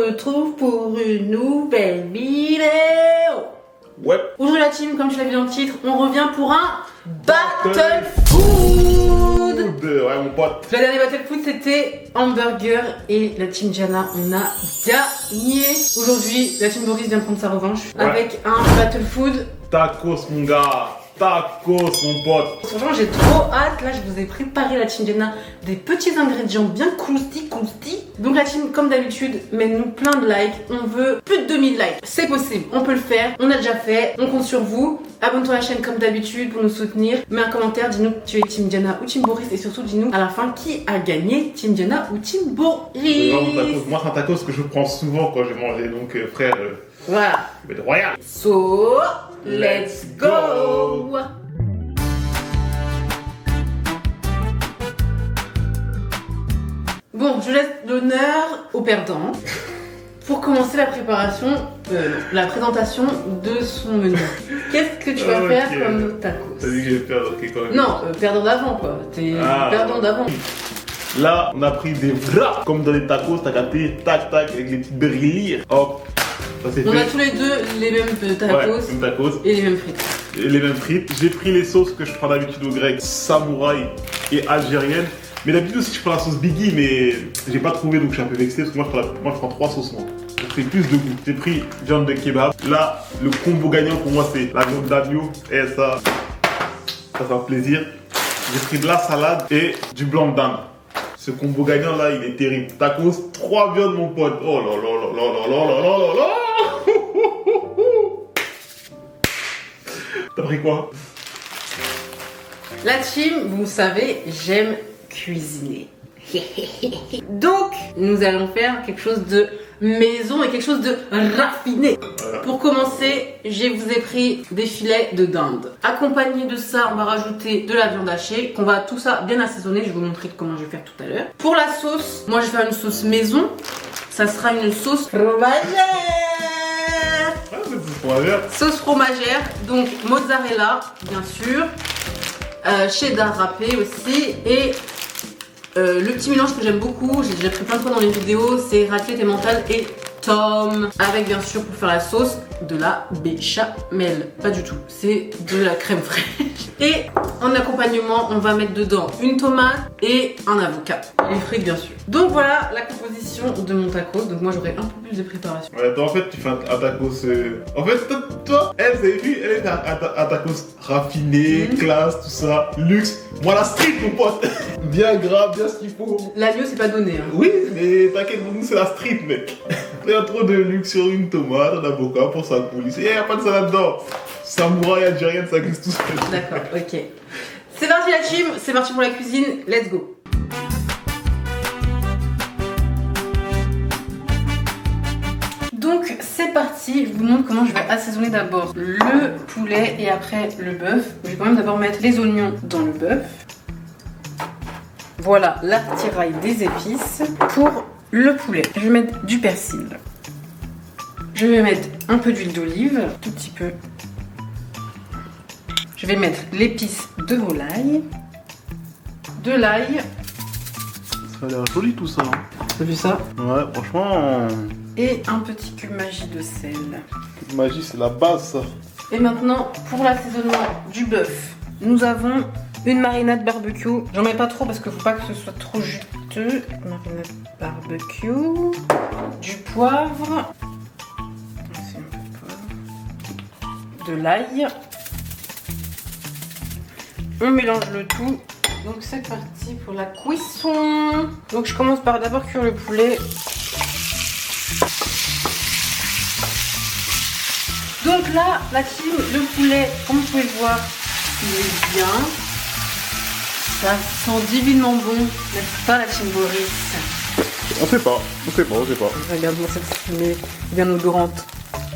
retrouve pour une nouvelle vidéo. Ouais. Aujourd'hui la team, comme tu l'as vu dans le titre, on revient pour un Battle Food. Ouais mon pote. Le dernier Battle Food c'était hamburger et la team Jana on a gagné. Aujourd'hui la team Boris vient prendre sa revanche avec un Battle Food Tacos mon gars. Tacos mon pote. Franchement j'ai trop hâte, là je vous ai préparé la team Jana des petits ingrédients bien croustis. Donc la team comme d'habitude, mets-nous plein de likes, on veut plus de 2000 likes. C'est possible, on peut le faire, on a déjà fait, on compte sur vous. Abonne-toi à la chaîne comme d'habitude pour nous soutenir. Mets un commentaire, dis-nous que tu es team Jana ou team Boris et surtout dis-nous à la fin qui a gagné, team Jana ou team Boris. Moi c'est un tacos que je prends souvent quand j'ai mangé, donc frère, voilà. je vais être royal. So, let's go. Bon, je laisse l'honneur au perdant pour commencer la préparation, la présentation de son menu. Qu'est-ce que tu vas faire comme tacos? T'as dit que j'allais perdre, ok quand même. Non, perdant d'avant quoi. T'es perdant d'avant. Là, on a pris des vrais, comme dans les tacos, t'as capté, tac tac, avec les petites brilles. Hop, ça c'est fait. On a tous les deux les mêmes tacos, même tacos et les mêmes frites. Et les mêmes frites. J'ai pris les sauces que je prends d'habitude au grec, samouraï et algérienne. Mais d'habitude aussi je prends la sauce Biggie, mais j'ai pas trouvé donc je suis un peu vexé parce que moi je prends 3 sauces moi. Ça fait plus de goût. J'ai pris viande de kebab. Là, le combo gagnant pour moi c'est la viande d'agneau. Et ça fait plaisir. J'ai pris de la salade et du blanc de dinde. Ce combo gagnant là, il est terrible. Tacos, 3 viandes mon pote. Oh là là là là là là là là là. T'as pris quoi? La team, vous savez, j'aime cuisiner. Donc, nous allons faire quelque chose de maison et quelque chose de raffiné. Voilà. Pour commencer, je vous ai pris des filets de dinde. Accompagné de ça, on va rajouter de la viande hachée, qu'on va tout ça bien assaisonner. Je vais vous montrer comment je vais faire tout à l'heure. Pour la sauce, moi je vais faire une sauce maison. Ça sera une sauce fromagère. Sauce fromagère, donc mozzarella, bien sûr. Cheddar râpé aussi. Et le petit mélange que j'aime beaucoup, j'ai déjà pris plein de fois dans les vidéos, c'est raclette emmental et tom. Avec bien sûr pour faire la sauce, de la béchamel. Pas du tout, c'est de la crème fraîche. Et en accompagnement, on va mettre dedans une tomate et un avocat. Et frites bien sûr. Donc voilà la composition de mon tacos. Donc moi j'aurai un peu plus de préparation. Ouais, toi en fait tu fais un tacos. En fait toi, elle, vous avez vu, elle est un tacos raffiné, classe, tout ça, luxe. Moi la street mon pote. Bien gras, bien ce qu'il faut. L'agneau c'est pas donné. Hein. Oui, mais t'inquiète, pour nous c'est la street mec. Il y a trop de luxe sur une tomate, un avocat pour sa coulisse. Il n'y a pas de salade dedans. Samouraï algérienne, ça glisse tout seul. D'accord, ok. C'est parti la team, c'est parti pour la cuisine, let's go. Donc c'est parti, je vous montre comment je vais assaisonner d'abord le poulet et après le bœuf. Je vais quand même d'abord mettre les oignons dans le bœuf. Voilà l'attirail des épices. Pour le poulet, je vais mettre du persil. Je vais mettre un peu d'huile d'olive, tout petit peu. Je vais mettre l'épice de volaille, de l'ail. Ça a l'air joli tout ça. T'as vu ça? Ouais, franchement. Et un petit cube magie de sel. Cube magie, c'est la base ça. Et maintenant, pour l'assaisonnement du bœuf, nous avons une marinade barbecue. J'en mets pas trop parce qu'il faut pas que ce soit trop juteux. Marinade barbecue, du poivre, de l'ail. On mélange le tout. Donc c'est parti pour la cuisson. Donc je commence par d'abord cuire le poulet. Donc là, la team, le poulet, comme vous pouvez le voir, il est bien. Ça sent divinement bon, n'est-ce pas la team Boris? On sait pas. Regarde-moi cette fumée bien odorante.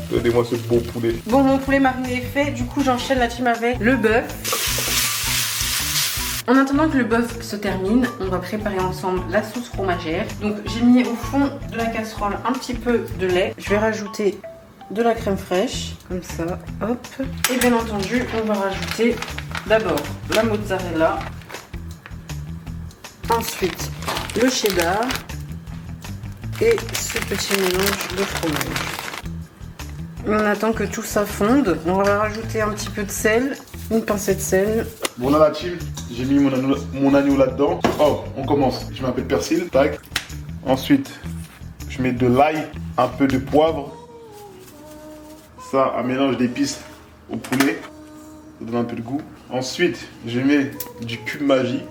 Donnez-moi ce beau poulet. Bon, mon poulet mariné est fait, du coup j'enchaîne la team avec le bœuf. En attendant que le bœuf se termine, on va préparer ensemble la sauce fromagère. Donc j'ai mis au fond de la casserole un petit peu de lait. Je vais rajouter de la crème fraîche, comme ça, hop. Et bien entendu, on va rajouter d'abord la mozzarella. Ensuite, le cheddar. et ce petit mélange de fromage. On attend que tout ça fonde. On va rajouter un petit peu de sel, une pincée de sel. Bon là la team, j'ai mis mon agneau là-dedans. Oh, on commence. Je mets un peu de persil, tac. Ensuite, je mets de l'ail, un peu de poivre. Ça, un mélange d'épices au poulet. Ça donne un peu de goût. Ensuite, je mets du cube magie.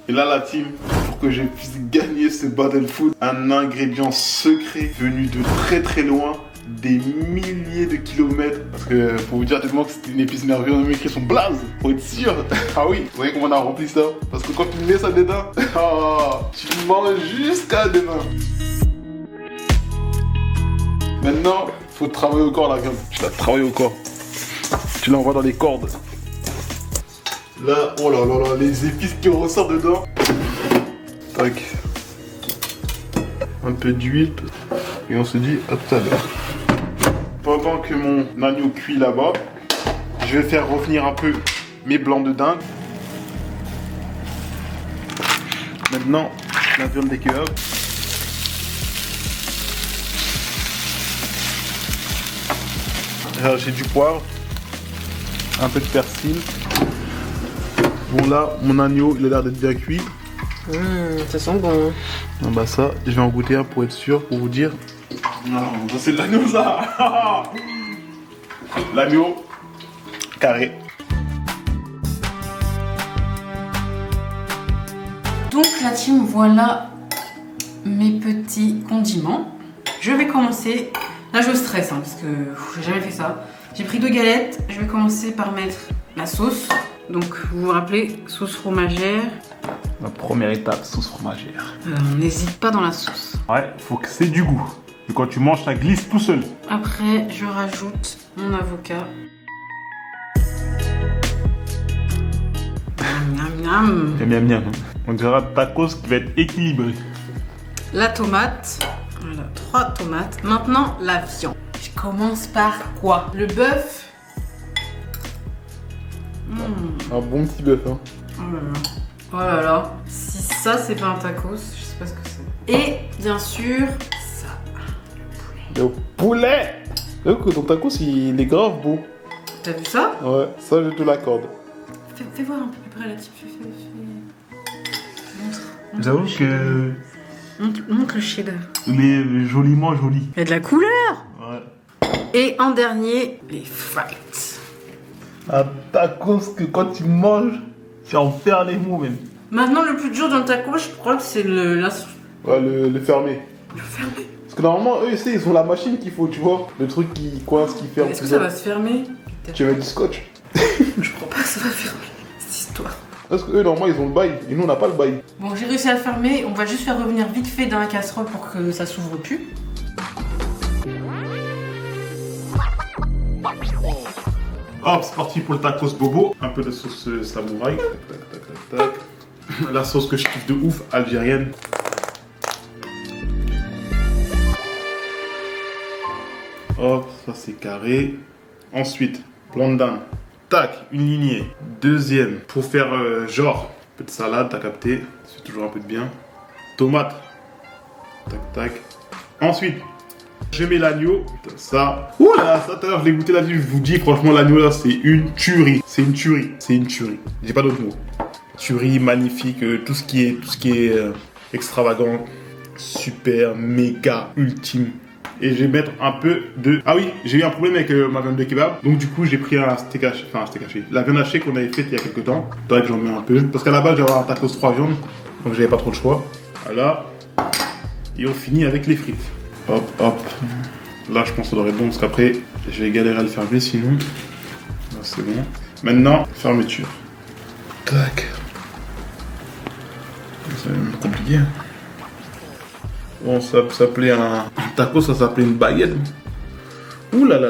Et là la team, pour que je puisse gagner ce battle food, un ingrédient secret venu de très très loin. Des milliers de kilomètres. Parce que pour vous dire tellement que c'était une épice merveilleuse, on a même écrit son blaze pour être sûr. Ah oui, vous voyez comment on a rempli ça? Parce que quand tu mets ça dedans, tu manges jusqu'à demain. Maintenant, faut travailler au corps la viande. Tu la travailles au corps. Tu l'envoies dans les cordes. Là, oh là là là, les épices qui ressortent dedans. Tac. Un peu d'huile. Et on se dit à tout à l'heure. Pendant que mon agneau cuit là-bas, je vais faire revenir un peu mes blancs de dinde. Maintenant, la viande des kebabs. J'ai du poivre, un peu de persil. Bon là, mon agneau, il a l'air d'être bien cuit. Ça sent bon. Ah bah ça, je vais en goûter un pour être sûr, pour vous dire. Non, ça c'est de l'agneau ça. L'agneau carré. Donc la team, voilà mes petits condiments. Je vais commencer. Là je stresse parce que j'ai jamais fait ça. J'ai pris 2 galettes. Je vais commencer par mettre la sauce. Donc vous vous rappelez, sauce fromagère. La première étape, sauce fromagère. On n'hésite pas dans la sauce. Ouais, faut que c'est du goût. Et quand tu manges, ça glisse tout seul. Après, je rajoute mon avocat. Miam miam. Miam miam. On dirait tacos qui va être équilibré. La tomate. Voilà, 3 tomates. Maintenant, la viande. Je commence par quoi? Le bœuf. Un bon petit bœuf, hein. Oh là là. Oh là là. Si ça, c'est pas un tacos, je sais pas ce que c'est. Et bien sûr, ça. Le poulet. Donc ton tacos, il est grave beau. T'as vu ça? Ouais, ça je te l'accorde. Fais voir un peu plus près la type. Montre. J'avoue que Montre le cheddar. il est joliment joli. Il y a de la couleur. Ouais. Et en dernier, les frites. Un tacos que quand tu manges, tu en perds les mots même. Maintenant, le plus dur dans le taco, je crois que c'est le fermer. Le fermer. Parce que normalement, eux, ils ont la machine qu'il faut, tu vois. Le truc qui coince, qui ferme. Est-ce que ça va se fermer? Tu mets du scotch. Je crois pas que ça va fermer, cette histoire. Parce que eux, normalement, ils ont le bail. Et nous, on n'a pas le bail. Bon, j'ai réussi à le fermer. On va juste faire revenir vite fait dans la casserole pour que ça s'ouvre plus. Hop, c'est parti pour le tacos bobo. Un peu de sauce samouraï. Tac, tac, tac, tac. La sauce que je kiffe de ouf, algérienne. Hop, ça c'est carré. Ensuite, blanc de dinde. Tac, une lignée. Deuxième, pour faire genre, un peu de salade, t'as capté. C'est toujours un peu de bien. Tomate. Tac, tac. Ensuite, je mets l'agneau. Ça. Ouh là, ça tout à l'heure, je l'ai goûté là, je vous dis, franchement, l'agneau là, c'est une tuerie. C'est une tuerie. C'est une tuerie. J'ai pas d'autre mot. Tuerie, magnifique, tout ce qui est extravagant, super, méga, ultime. Et je vais mettre un peu de... Ah oui, j'ai eu un problème avec ma viande de kebab. Donc du coup, j'ai pris un steak haché. Enfin, un steak haché. La viande hachée qu'on avait faite il y a quelques temps. Faudrait que j'en mets un peu. Parce qu'à la base, j'avais un tacos 3 viandes. Donc j'avais pas trop le choix. Voilà. Et on finit avec les frites. Hop, hop. Là, je pense que ça devrait être bon. Parce qu'après, je vais galérer à le fermer sinon. Là, c'est bon. Maintenant, fermeture. Tac. C'est même compliqué. Hein. Bon, ça s'appelait un taco, ça s'appelait une baguette. Ouh là là.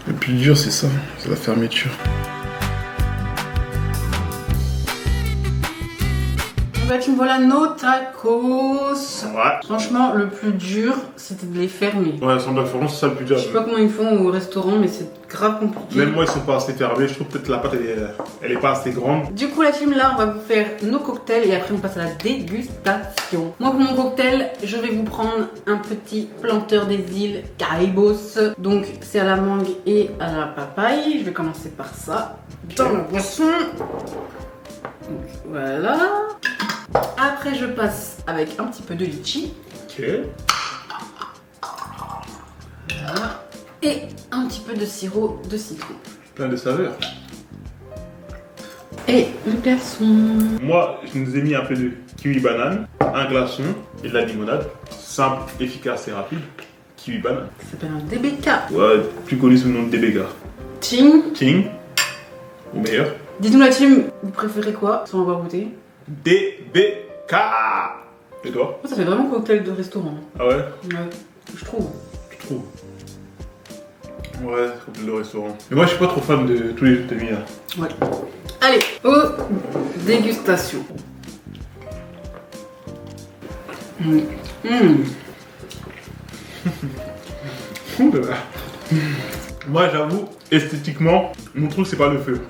Le plus dur, c'est ça, c'est la fermeture. La team, voilà nos tacos. Ouais. Franchement, le plus dur, c'était de les fermer. Ouais, sans blague, franchement, c'est ça le plus dur. Je sais pas comment ils font au restaurant, mais c'est grave compliqué. Même moi, ils sont pas assez fermés. Je trouve peut-être la pâte, elle est pas assez grande. Du coup, la team, là, on va vous faire nos cocktails et après, on passe à la dégustation. Moi, pour mon cocktail, je vais vous prendre un petit planteur des îles Caraïbos. Donc, c'est à la mangue et à la papaye. Je vais commencer par ça. Dans la boisson. Donc, voilà. Après, je passe avec un petit peu de litchi. Ok. Voilà. Et un petit peu de sirop de citron. Plein de saveurs. Et le glaçon. Moi, je nous ai mis un peu de kiwi banane, un glaçon et de la limonade. Simple, efficace et rapide. Kiwi banane. Ça s'appelle un DBK. Ouais, plus connu sous le nom de DBK. Ting. Ting, au meilleur. Dites-nous la team, vous préférez quoi sans avoir goûté? DBK. Et toi? Ça fait vraiment cocktail de restaurant. Ah ouais? Ouais, je trouve. Tu trouves? Ouais, cocktail de restaurant. Mais moi, je suis pas trop fan de tous les jeux que t'as mis là. Ouais. Allez, aux dégustations. Moi, j'avoue, esthétiquement, mon truc, c'est pas le feu.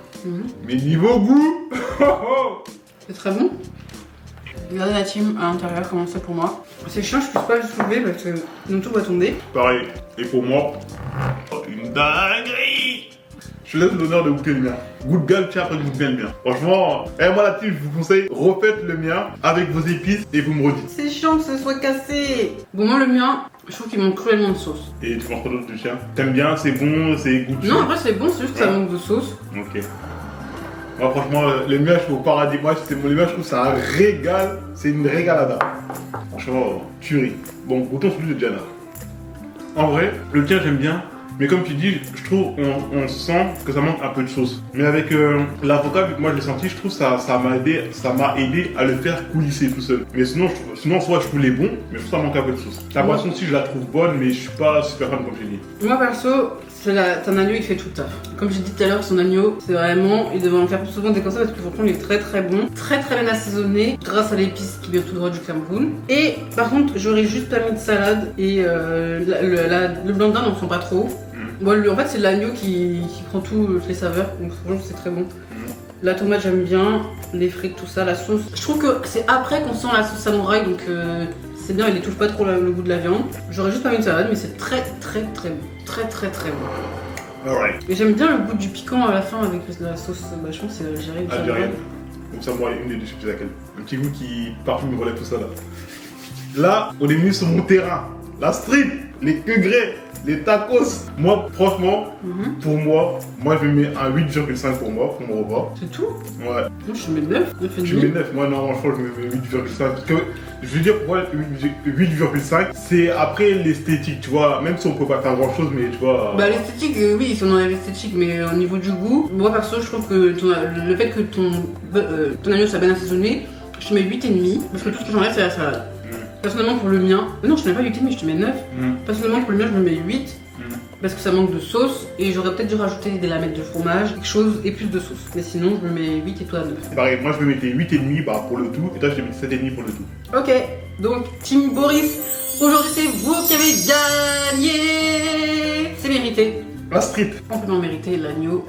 Mais niveau goût, C'est très bon. Regardez la team à l'intérieur, comment c'est pour moi. C'est chiant, je peux pas le soulever parce que sinon tout va tomber. pareil. Et pour moi, une dinguerie. Je laisse l'honneur de goûter le mien. Goûte bien le tien, après goûte bien le mien. Franchement, moi la team, je vous conseille, refaites le mien avec vos épices et vous me redites. C'est chiant que ce soit cassé. Bon, moi le mien, je trouve qu'il manque cruellement de sauce. Et tu manges pas d'autre du tien? T'aimes bien, c'est bon, c'est goûteux? Non, après c'est bon, c'est juste que ça manque de sauce. Ok. Moi franchement, le mien je suis au paradis. Moi c'est mon mien, je trouve ça un régal. C'est une régalada. Franchement, tuerie. Bon, goûtons celui de Diana. En vrai, le tien j'aime bien. Mais comme tu dis, je trouve on sent que ça manque un peu de sauce. Mais avec l'avocat, vu que moi je l'ai senti, je trouve ça m'a aidé à le faire coulisser tout seul. Mais sinon, soit je trouve les bons, mais je trouve ça manque un peu de sauce. La boisson aussi, je la trouve bonne, mais je suis pas super fan comme j'ai dit. Moi perso, ton agneau il fait tout le taf. Comme j'ai dit tout à l'heure, son agneau, c'est vraiment, il devrait en faire plus souvent des comme ça parce que franchement il est très très bon. Très très bien assaisonné grâce à l'épice qui vient tout droit du Cameroun. Et par contre, j'aurais juste pas mis de salade et le blanc de dinde, on sent pas trop. Bon, en fait, c'est l'agneau qui prend toutes les saveurs, donc franchement, c'est très bon. La tomate, j'aime bien, les frites, tout ça, la sauce. Je trouve que c'est après qu'on sent la sauce samouraï, donc c'est bien, il étouffe pas trop le goût de la viande. J'aurais juste pas mis de salade, mais c'est très très très bon. Très très très bon. Alright. Et j'aime bien le goût du piquant à la fin avec la sauce, je pense que c'est algérienne. Algérienne. Comme ça, moi, une des deux, je sais plus laquelle. Un petit goût qui parfume, relève tout ça là. Là, on est venu sur mon terrain. La street, les queugrets, les tacos. Moi, franchement, pour moi, je mets un 8,5 pour moi, pour mon repas. C'est tout? Ouais. Moi, je mets 9. Je mets 9. Moi, non, franchement, je mets 8,5. Parce que, je veux dire, pour moi, 8,5, c'est après l'esthétique, tu vois. Même si on peut pas faire grand chose, mais tu vois. Bah, l'esthétique, oui, si on enlève l'esthétique, mais au niveau du goût, moi perso, je trouve que le fait que ton agneau soit bien assaisonné, je te mets 8,5. Parce que tout ce que j'enlève, c'est la salade. Personnellement pour le mien, non je te mets pas 8,5, je te mets 9. Personnellement pour le mien je me mets 8 parce que ça manque de sauce et j'aurais peut-être dû rajouter des lamelles de fromage, quelque chose et plus de sauce. Mais sinon je me mets 8 et toi 9. C'est pareil, moi je me mettais 8,5 pour le tout et toi je te mets 7,5 pour le tout. Ok, donc Team Boris, aujourd'hui c'est vous qui avez gagné. C'est mérité. La street. Complètement mérité, l'agneau.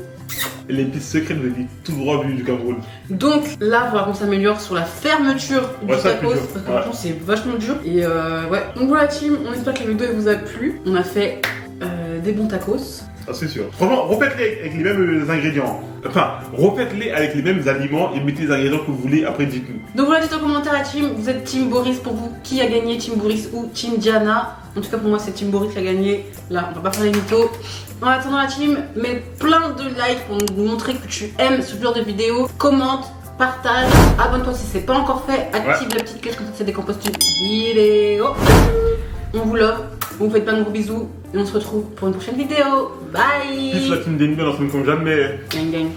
L'épice secrète de vie, tout droit venu du Cameroun. Donc là, il faudra qu'on s'améliore sur la fermeture du tacos parce que franchement c'est vachement dur. Et ouais, donc voilà team, on espère que la vidéo vous a plu. On a fait des bons tacos. Ah c'est sûr. Franchement, refaites-les avec les mêmes ingrédients. Enfin, refaites-les avec les mêmes aliments et mettez les ingrédients que vous voulez, après dites-nous. Donc voilà, dites en commentaire la team, vous êtes Team Boris pour vous, qui a gagné, Team Boris ou Team Diana. En tout cas pour moi c'est Team Boris qui a gagné. Là, on va pas faire les mythos. En attendant la team, mets plein de likes pour nous montrer que tu aimes ce genre de vidéo. Commente, partage, abonne-toi si c'est pas encore fait, active la petite cloche comme ça c'est dès qu'on poste une vidéo. On vous love, on vous fait plein de gros bisous et on se retrouve pour une prochaine vidéo. Bye. Plus la team d'ennemis, on en comme jamais. Gang gang.